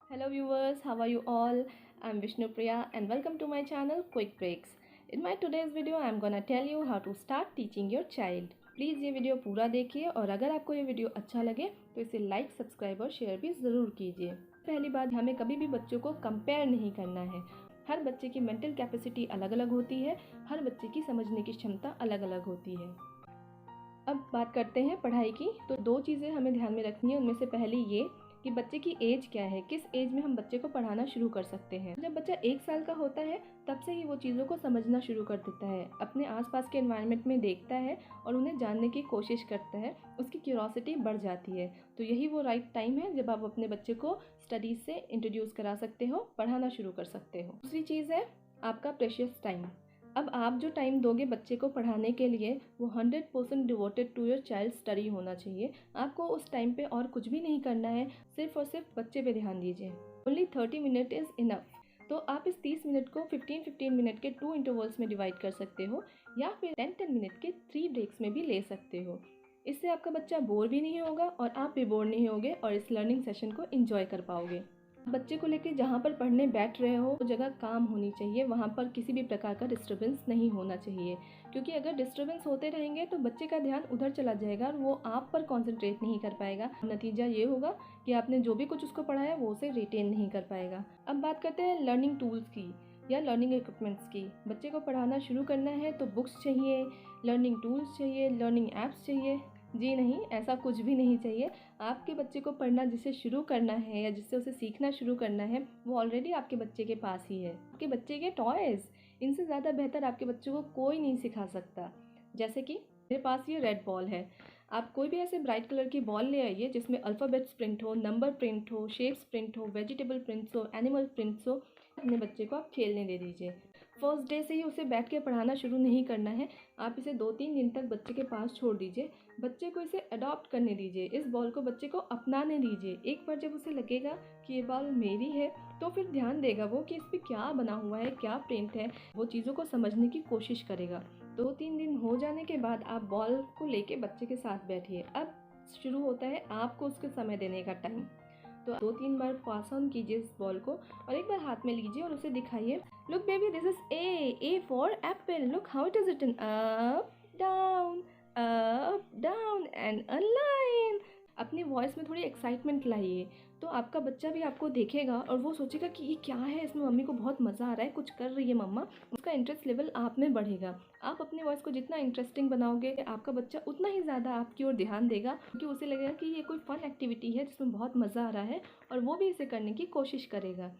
Hello viewers, how are you all? I'm Vishnu Priya and welcome to my channel Quick Breaks. In my today's video, I'm gonna tell you how to start teaching your child. Please ये video पूरा देखिए और अगर आपको ये video अच्छा लगे तो इसे लाइक, सब्सक्राइब और शेयर भी ज़रूर कीजिए। पहली बात, हमें कभी भी बच्चों को कंपेयर नहीं करना है। हर बच्चे की मेंटल कैपेसिटी अलग अलग होती है, हर बच्चे की समझने की क्षमता अलग अलग होती है। अब बात करते हैं पढ़ाई की। तो दो चीज़ें हमें ध्यान में रखनी है। उनमें से पहली ये कि बच्चे की एज क्या है, किस एज में हम बच्चे को पढ़ाना शुरू कर सकते हैं। जब बच्चा 1 साल का होता है तब से ही वो चीज़ों को समझना शुरू कर देता है, अपने आसपास के एनवायरनमेंट में देखता है और उन्हें जानने की कोशिश करता है, उसकी क्यूरोसिटी बढ़ जाती है। तो यही वो राइट टाइम है जब आप अपने बच्चे को स्टडीज़ से इंट्रोड्यूस करा सकते हो, पढ़ाना शुरू कर सकते हो। दूसरी चीज़ है आपका प्रेशियस टाइम। अब आप जो टाइम दोगे बच्चे को पढ़ाने के लिए वो 100% devoted to your child study होना चाहिए। आपको उस टाइम पे और कुछ भी नहीं करना है, सिर्फ और सिर्फ बच्चे पे ध्यान दीजिए। Only 30 minute is enough. तो आप इस 30 मिनट को 15-15 मिनट के 2 इंटरवल्स में डिवाइड कर सकते हो या फिर 10-10 मिनट के 3 ब्रेक्स में भी ले सकते हो। इससे आपका बच्चा बोर भी नहीं होगा और आप भी बोर नहीं होगे और इस लर्निंग सेशन को एंजॉय कर पाओगे। बच्चे को लेकर जहाँ पर पढ़ने बैठ रहे हो वो जगह काम होनी चाहिए, वहाँ पर किसी भी प्रकार का डिस्टर्बेंस नहीं होना चाहिए, क्योंकि अगर डिस्टर्बेंस होते रहेंगे तो बच्चे का ध्यान उधर चला जाएगा और वो आप पर कंसंट्रेट नहीं कर पाएगा। नतीजा ये होगा कि आपने जो भी कुछ उसको पढ़ाया वो उसे रिटेन नहीं कर पाएगा। अब बात करते हैं लर्निंग टूल्स की या लर्निंग इक्विपमेंट्स की। बच्चे को पढ़ाना शुरू करना है तो बुक्स चाहिए, लर्निंग टूल्स चाहिए, लर्निंग ऐप्स चाहिए। जी नहीं, ऐसा कुछ भी नहीं चाहिए। आपके बच्चे को पढ़ना जिसे शुरू करना है या जिससे उसे सीखना शुरू करना है वो ऑलरेडी आपके बच्चे के पास ही है। आपके बच्चे के टॉयज़, इनसे ज़्यादा बेहतर आपके बच्चों को कोई नहीं सिखा सकता। जैसे कि मेरे पास ये रेड बॉल है। आप कोई भी ऐसे ब्राइट कलर की बॉल ले आइए जिसमें अल्फ़ाबेट्स प्रिंट हो, नंबर प्रिंट हो, शेप्स प्रिंट हो, वेजिटेबल प्रिंट्स हो, एनिमल प्रिंट्स हो। अपने बच्चे को आप खेलने दे दीजिए। फर्स्ट डे से ही उसे बैठ के पढ़ाना शुरू नहीं करना है। आप इसे 2-3 दिन तक बच्चे के पास छोड़ दीजिए। बच्चे को इसे अडॉप्ट करने दीजिए, इस बॉल को बच्चे को अपनाने दीजिए। एक बार जब उसे लगेगा कि ये बॉल मेरी है तो फिर ध्यान देगा वो कि इस पर क्या बना हुआ है, क्या प्रिंट है, वो चीज़ों को समझने की कोशिश करेगा। 2-3 दिन हो जाने के बाद आप बॉल को लेके बच्चे के साथ बैठिए। अब शुरू होता है आपको उसके समय देने का टाइम। तो 2-3 बार पास ऑन कीजिए इस बॉल को और एक बार हाथ में लीजिए और उसे दिखाइए। Look baby, this is a for apple, look how it is written, up down and a line. अपनी वॉइस में थोड़ी एक्साइटमेंट लाइए तो आपका बच्चा भी आपको देखेगा और वो सोचेगा कि ये क्या है, इसमें मम्मी को बहुत मज़ा आ रहा है, कुछ कर रही है मम्मा। उसका इंटरेस्ट लेवल आप में बढ़ेगा। आप अपनी वॉइस को जितना इंटरेस्टिंग बनाओगे आपका बच्चा उतना ही ज़्यादा आपकी ओर ध्यान देगा, क्योंकि उसे लगेगा कि ये कोई फ़न एक्टिविटी है जिसमें बहुत मज़ा आ रहा है और वो भी इसे करने की कोशिश करेगा।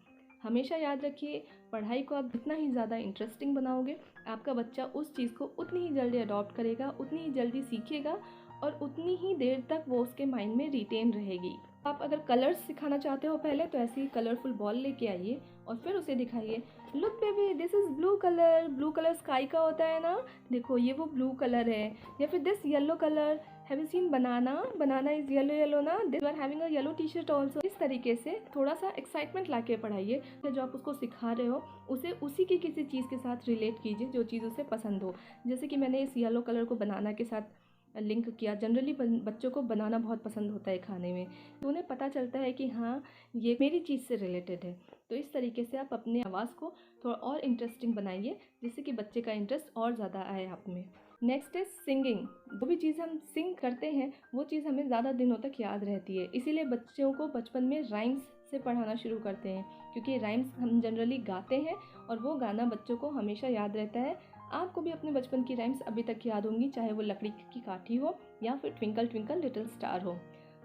हमेशा याद रखिए, पढ़ाई को आप जितना ही ज़्यादा इंटरेस्टिंग बनाओगे आपका बच्चा उस चीज़ को उतनी ही जल्दी अडॉप्ट करेगा, उतनी ही जल्दी सीखेगा और उतनी ही देर तक वो उसके माइंड में रिटेन रहेगी। आप अगर कलर्स सिखाना चाहते हो पहले तो ऐसी कलरफुल बॉल लेके आइए और फिर उसे दिखाइए। Look baby, this is blue colour, blue colour sky का होता है ना, देखो ये वो ब्लू कलर है। या फिर this yellow colour, have you seen banana, banana is yellow yellow ना, this are having a yellow T shirt also. इस तरीके से थोड़ा सा एक्साइटमेंट ला के पढ़ाइए। जो आप उसको सिखा रहे हो उसे उसी की किसी चीज़ के साथ रिलेट कीजिए जो चीज़ उसे पसंद हो। जैसे कि मैंने इस येलो कलर को बनाना के साथ लिंक किया। जनरली बच्चों को बनाना बहुत पसंद होता है खाने में, तो उन्हें पता चलता है कि हाँ ये मेरी चीज़ से रिलेटेड है। तो इस तरीके से आप अपनी आवाज़ को थोड़ा और इंटरेस्टिंग बनाइए जिससे कि बच्चे का इंटरेस्ट और ज़्यादा आए आप में। Next is singing. जो भी चीज़ हम सिंग करते हैं वो चीज़ हमें ज़्यादा दिनों तक याद रहती है, इसीलिए बच्चों को बचपन में राइम्स से पढ़ाना शुरू करते हैं, क्योंकि राइम्स हम जनरली गाते हैं और वो गाना बच्चों को हमेशा याद रहता है। आपको भी अपने बचपन की राइम्स अभी तक याद होंगी, चाहे वो लकड़ी की काठी हो या फिर ट्विंकल ट्विंकल लिटिल स्टार हो।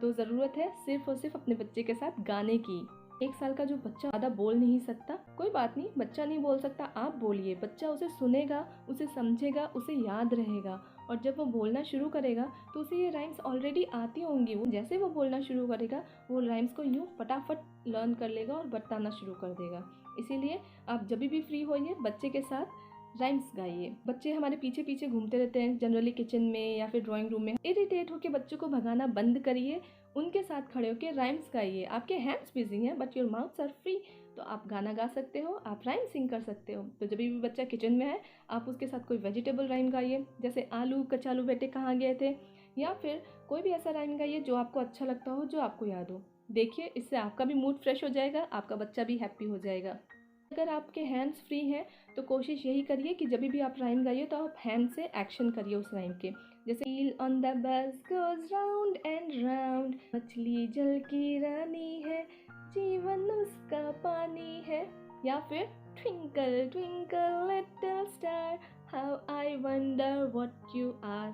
तो ज़रूरत है सिर्फ और सिर्फ अपने बच्चे के साथ गाने की। 1 साल का जो बच्चा ज़्यादा बोल नहीं सकता, कोई बात नहीं, बच्चा नहीं बोल सकता, आप बोलिए, बच्चा उसे सुनेगा, उसे समझेगा, उसे याद रहेगा और जब वो बोलना शुरू करेगा तो उसे ये राइम्स ऑलरेडी आती होंगी। वो जैसे वो बोलना शुरू करेगा वो राइम्स को यूँ फटाफट लर्न कर लेगा और बताना शुरू कर देगा। इसीलिए आप जब भी फ्री होइए बच्चे के साथ राइम्स गाइए। बच्चे हमारे पीछे पीछे घूमते रहते हैं जनरली किचन में या फिर ड्राइंग रूम में। इरिटेट होकर बच्चों को भगाना बंद करिए, उनके साथ खड़े होकर राइम्स गाइए। आपके हैंड्स बिजी हैं but your mouths are free, तो आप गाना गा सकते हो, आप राइम सिंग कर सकते हो। तो जब भी बच्चा किचन में है आप उसके साथ कोई वेजिटेबल राइम गाइए, जैसे आलू कचालू बेटे कहाँ गए थे, या फिर कोई भी ऐसा राइम गाइए जो आपको अच्छा लगता हो, जो आपको याद हो। देखिए, इससे आपका भी मूड फ्रेश हो जाएगा, आपका बच्चा भी हैप्पी हो जाएगा। अगर आपके हैंड्स फ्री हैं तो कोशिश यही करिए कि जब भी आप राइम गाइए तो आप हैंड से एक्शन करिए उस राइम के। जैसे wheel on the bus goes round and round, मछली जल की रानी है, जीवन उसका पानी है। या फिर twinkle twinkle little star, how I wonder what you are.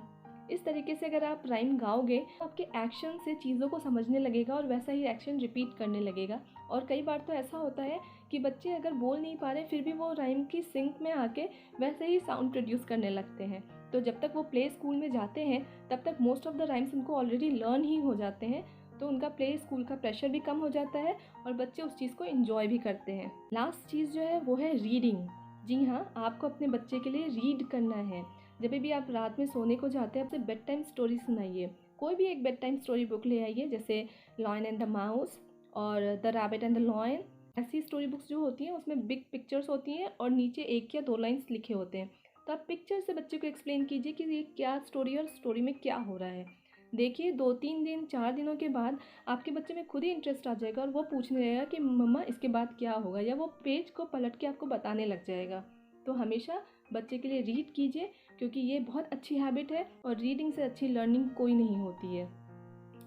इस तरीके से अगर आप राइम गाओगे तो आपके एक्शन से चीज़ों को समझने लगेगा और वैसा ही एक्शन रिपीट करने लगेगा। और कई बार तो ऐसा होता है कि बच्चे अगर बोल नहीं पा रहे फिर भी वो राइम की सिंक में आके वैसे ही साउंड प्रोड्यूस करने लगते हैं। तो जब तक वो प्ले स्कूल में जाते हैं तब तक मोस्ट ऑफ द राइम्स उनको ऑलरेडी लर्न ही हो जाते हैं, तो उनका प्ले स्कूल का प्रेशर भी कम हो जाता है और बच्चे उस चीज़ को एंजॉय भी करते हैं। लास्ट चीज़ जो है वो है रीडिंग। जी हाँ, आपको अपने बच्चे के लिए रीड करना है। जब भी आप रात में सोने को जाते हैं, आपसे बेड टाइम स्टोरी सुनाइए। कोई भी एक बेड टाइम स्टोरी बुक ले आइए, जैसे लॉयन एंड द माउस और the rabbit and the lion. ऐसी स्टोरी बुक्स जो होती हैं उसमें बिग पिक्चर्स होती हैं और नीचे 1 या 2 लाइन्स लिखे होते हैं। तो आप पिक्चर से बच्चे को एक्सप्लेन कीजिए कि ये क्या स्टोरी है और स्टोरी में क्या हो रहा है। देखिए 2-3 दिन 4 दिनों के बाद आपके बच्चे में खुद ही इंटरेस्ट आ जाएगा और वो पूछने लगेगा कि मम्मा इसके बाद क्या होगा, या वो पेज को पलट के आपको बताने लग जाएगा। तो हमेशा बच्चे के लिए रीड कीजिए, क्योंकि ये बहुत अच्छी हैबिट है और रीडिंग से अच्छी लर्निंग कोई नहीं होती है।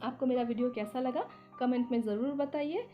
आपको मेरा वीडियो कैसा लगा कमेंट में ज़रूर बताइए।